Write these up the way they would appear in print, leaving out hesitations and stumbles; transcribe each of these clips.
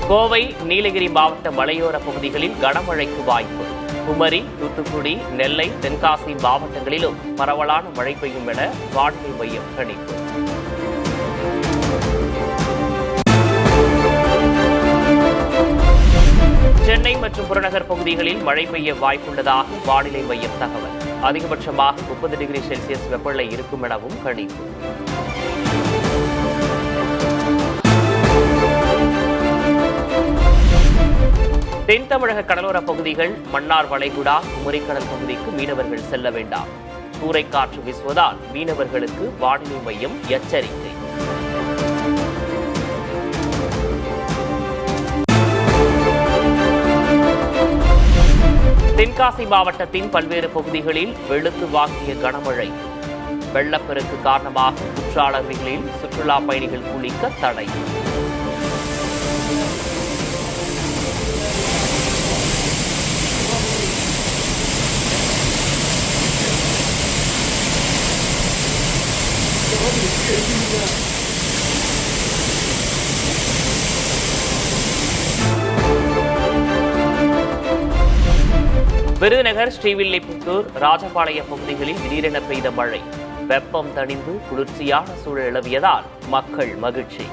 கோவை, நீலகிரி மாவட்ட மலையோர பகுதிகளில் கனமழைக்கு வாய்ப்பு. குமரி, தூத்துக்குடி, நெல்லை, தென்காசி மாவட்டங்களிலும் பரவலான மழை பெய்யும் என வானிலை மையம் கணிப்பு. சென்னை மற்றும் புறநகர் பகுதிகளில் மழை பெய்ய வாய்ப்புள்ளதாக வானிலை மையம் தகவல். அதிகபட்சமாக 30 டிகிரி செல்சியஸ் வெப்பநிலை இருக்கும் எனவும் கணிப்பு. தென் தமிழக கடலோர பகுதிகள், மன்னார் வளைகுடா, குமரிக்கடல் பகுதிக்கு மீனவர்கள் செல்ல வேண்டாம். சூறைக்காற்று வீசுவதால் மீனவர்களுக்கு வானிலை மையம் எச்சரிக்கை. தென்காசி மாவட்டத்தின் பல்வேறு பகுதிகளில் வெளுத்து வாங்கிய கனமழை. வெள்ளப்பெருக்கு காரணமாக குற்றாலங்களில் சுற்றுலா பயணிகள் குளிக்க தடை. விருதுநகர், ஸ்ரீவில்லிபுத்தூர், ராஜபாளையம் பகுதிகளில் திடீரென பெய்த மழை. வெப்பம் தணிந்து குளிர்ச்சியான சூழல் நிலவியதால் மக்கள் மகிழ்ச்சி.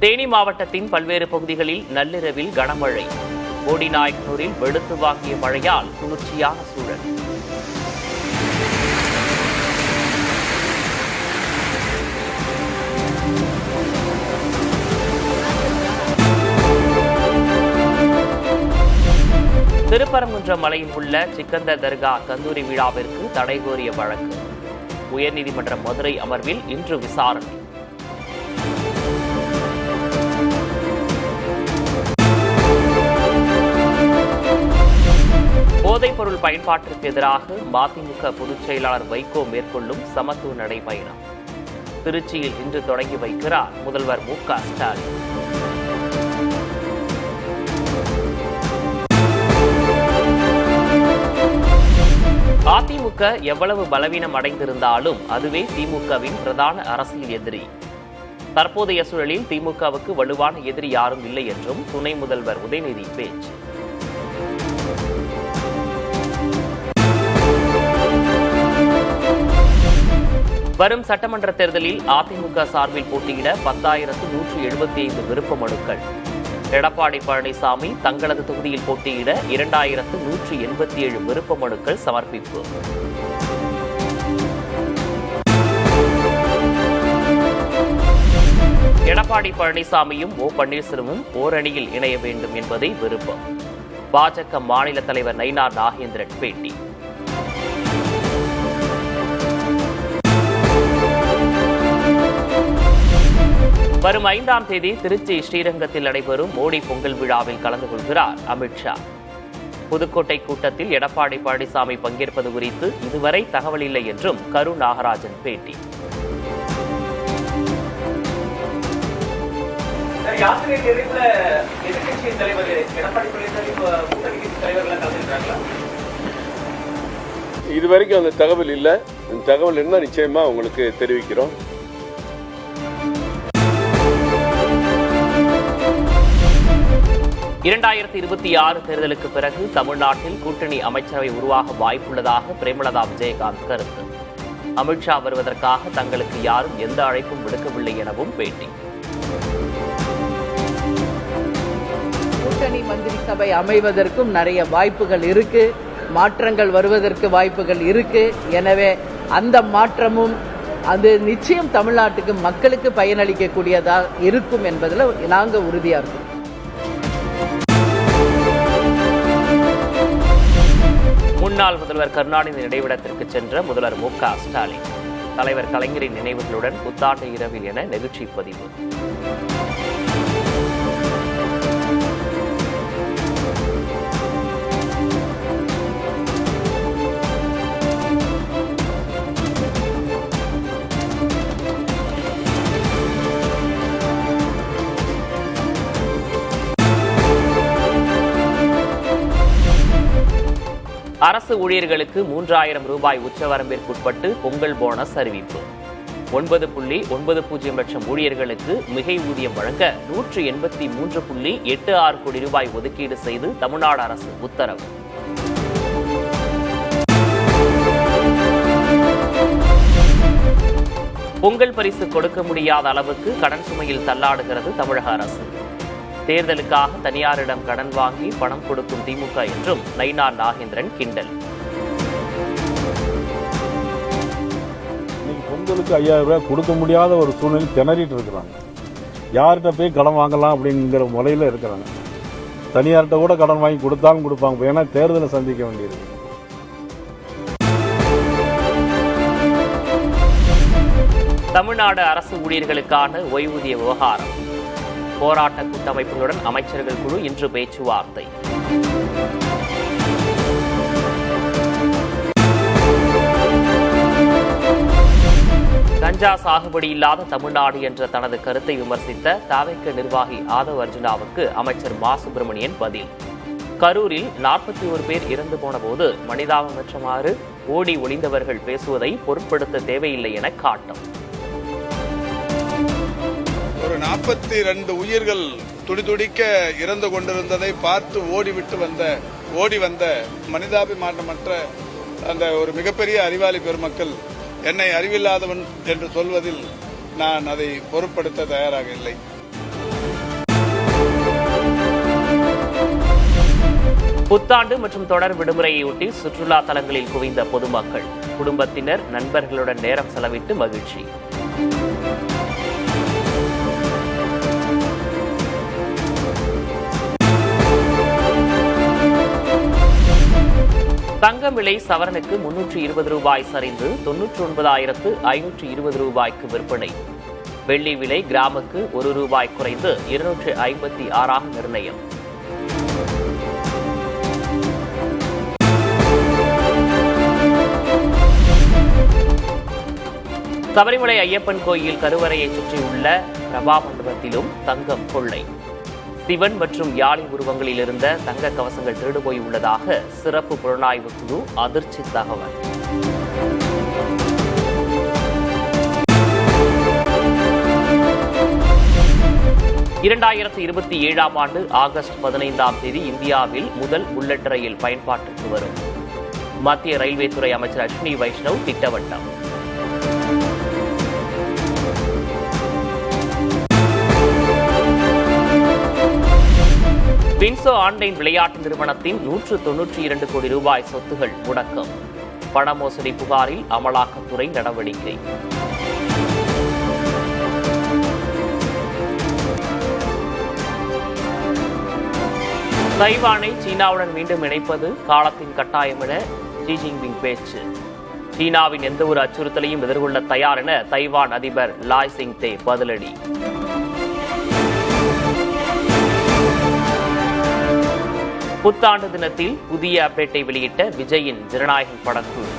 தேனி மாவட்டத்தின் பல்வேறு பகுதிகளில் நள்ளிரவில் கனமழை. போடிநாயக்கனூரில் வெளுத்து வாங்கிய மழையால் குளிர்ச்சியான சூழல். திருப்பரங்குன்றம் மலையில் உள்ள சிக்கந்தர் தர்கா கந்தூரி விழாவிற்கு தடை கோரிய வழக்கு. உயர்நீதிமன்ற மதுரை அமர்வில் இன்று விசாரணை. போதைப்பொருள் பயன்பாட்டிற்கு எதிராக மதிமுக பொதுச் செயலாளர் வைகோ மேற்கொள்ளும் சமத்துவ நடைபயணம். திருச்சியில் இன்று தொடங்கி வைக்கிறார் முதல்வர் மு.க. ஸ்டாலின். அதிமுக எவ்வளவு பலவீனம் அடைந்திருந்தாலும் அதுவே திமுகவின் பிரதான அரசியல் எதிரி. தற்போதைய சூழலில் திமுகவுக்கு வலுவான எதிரி யாரும் இல்லை என்றும் துணை முதல்வர் உதயநிதி பேச்சு. வரும் சட்டமன்ற தேர்தலில் அதிமுக சார்பில் போட்டியிட 10,175 விருப்ப மனுக்கள். எடப்பாடி பழனிசாமி தங்களது தொகுதியில் போட்டியிட 2,187 விருப்ப மனுக்கள் சமர்ப்பிப்பு. எடப்பாடி பழனிசாமியும் ஓ பன்னீர்செல்வமும் ஓரணியில் இணைய வேண்டும் என்பதை விருப்பம். பாஜக மாநில தலைவர் நயினார் நாகேந்திரன் பேட்டி. வரும் 5ஆம் தேதி திருச்சி ஸ்ரீரங்கத்தில் நடைபெறும் மோடி பொங்கல் விழாவில் கலந்து கொள்கிறார் அமித்ஷா. புதுக்கோட்டை கூட்டத்தில் எடப்பாடி பழனிசாமி பங்கேற்பது குறித்து இதுவரை தகவல் இல்லை என்றும் கரு நாகராஜன் பேட்டி. இதுவரைக்கும் அந்த தகவல் இல்லை. இந்த தகவல் இருந்தால் நிச்சயமா உங்களுக்கு தெரிவிக்கிறோம். இரண்டாயிரத்தி 26 தேர்தலுக்கு பிறகு தமிழ்நாட்டில் கூட்டணி அமைச்சரவை உருவாக வாய்ப்புள்ளதாக பிரேமலதா விஜயகாந்த் கருத்து. அமித்ஷா வருவதற்காக தங்களுக்கு யாரும் எந்த அழைப்பும் விடுக்கவில்லை எனவும் பேட்டி. கூட்டணி மந்திரி சபை அமைவதற்கும் நிறைய வாய்ப்புகள் இருக்கு, மாற்றங்கள் வருவதற்கு வாய்ப்புகள் இருக்கு. எனவே அந்த மாற்றமும் அது நிச்சயம் தமிழ்நாட்டுக்கு மக்களுக்கு பயனளிக்கக்கூடியதாக இருக்கும் என்பதில் நாங்கள் உறுதியா இருக்கோம். முன்னாள் முதல்வர் கருணாநிதி நினைவிடத்திற்கு சென்ற முதல்வர் மு.க. ஸ்டாலின். தலைவர் கலைஞரின் நினைவுகளுடன் புத்தாண்டு இரவில் என நிகழ்ச்சி பதிவு. அரசு ஊழியர்களுக்கு 3000 ரூபாய் உச்சவரம்பிற்குட்பட்டு பொங்கல் போனஸ் அறிவிப்பு. 9.90 லட்சம் ஊழியர்களுக்கு மிகை ஊதியம் வழங்க 183.86 கோடி ரூபாய் ஒதுக்கீடு செய்து தமிழ்நாடு அரசு உத்தரவு. பொங்கல் பரிசு கொடுக்க முடியாத அளவுக்கு கடன் சுமையில் தள்ளாடுகிறது தமிழக அரசு. தேர்தலுக்காக தனியாரிடம் கடன் வாங்கி பணம் கொடுக்கும் திமுக என்றும் நயினார் நாகேந்திரன் கிண்டல். பொங்கலுக்கு 5000 ரூபாய் கொடுக்க முடியாத ஒரு சூழ்நிலை திணறிட்டு இருக்கிறாங்க. யார்கிட்ட போய் கடன் வாங்கலாம் அப்படிங்கிற முறையில் இருக்கிறாங்க. தனியார்கிட்ட கூட கடன் வாங்கி கொடுத்தாலும் கொடுப்பாங்க, ஏன்னா தேர்தலை சந்திக்க வேண்டியிருக்கு. தமிழ்நாடு அரசு ஊழியர்களுக்கான ஓய்வூதிய விவகாரம். போராட்ட கூட்டமைப்புகளுடன் அமைச்சர்கள் குழு இன்று பேச்சுவார்த்தை. கஞ்சா சாகுபடி இல்லாத தமிழ்நாடு என்ற தனது கருத்தை விமர்சித்த தவேக நிர்வாகி ஆதவ் அர்ஜுனாவுக்கு அமைச்சர் மா சுப்பிரமணியன் பதில். கரூரில் 41 பேர் இறந்து போன போது மனிதாபமற்றமாறு ஓடி ஒளிந்தவர்கள் பேசுவதை பொருட்படுத்த தேவையில்லை என காட்டும். ஒரு 42 உயிர்கள் துடிதுடிக்க இறந்து கொண்டிருந்ததை பார்த்து ஓடி வந்த மனிதாபிமானமற்ற அந்த ஒரு மிகப்பெரிய அறிவாளி பெருமக்கள் என்னை அறிவில்லாதவன் என்று சொல்வதில் நான் அதை பொருட்படுத்த தயாராக இல்லை. புத்தாண்டு மற்றும் தொடர் விடுமுறையொட்டி சுற்றுலா தலங்களில் குவிந்த பொதுமக்கள், குடும்பத்தினர் நண்பர்களுடன் நேரம் செலவிட்டு மகிழ்ச்சி. தங்கம் விலை சவரனுக்கு 320 ரூபாய் சரிந்து 99,520 ரூபாய்க்கு விற்பனை. வெள்ளி விலை கிராமுக்கு 1 ரூபாய் குறைந்து 256 நிர்ணயம். சபரிமலை ஐயப்பன் கோயில் கருவறையை சுற்றியுள்ள பிரபா மண்டபத்திலும் தங்கம் கொள்ளை. சிவன் மற்றும் யாழி உருவங்களில் இருந்த தங்க கவசங்கள் திருடு போய் உள்ளதாக சிறப்பு புலனாய்வு குழு அதிர்ச்சி தகவல். ஆண்டு ஆகஸ்ட் 15ஆம் தேதி இந்தியாவில் முதல் புல்லட் ரயில் பயன்பாட்டிற்கு வரும். மத்திய ரயில்வே துறை அமைச்சர் அஸ்வினி வைஷ்ணவ் திட்டவட்டம். பின்சோ ஆன்லைன் விளையாட்டு நிறுவனத்தின் 192 கோடி ரூபாய் சொத்துகள் முடக்கம். பண மோசடி புகாரில் அமலாக்கத்துறை நடவடிக்கை. தைவானை சீனாவுடன் மீண்டும் இணைப்பது காலத்தின் கட்டாயம் என ஜி ஜின்பிங் பேச்சு. சீனாவின் எந்த ஒரு அச்சுறுத்தலையும் எதிர்கொள்ள தயார் என தைவான் அதிபர் லாய் சிங் தே பதிலடி. புத்தாண்டு தினத்தில் புதிய அப்டேட்டை வெளியிட்ட விஜயின் ஜனநாயகன் படக்குழு.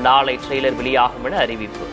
நாளை ட்ரெய்லர் வெளியாகும் என அறிவிப்பு.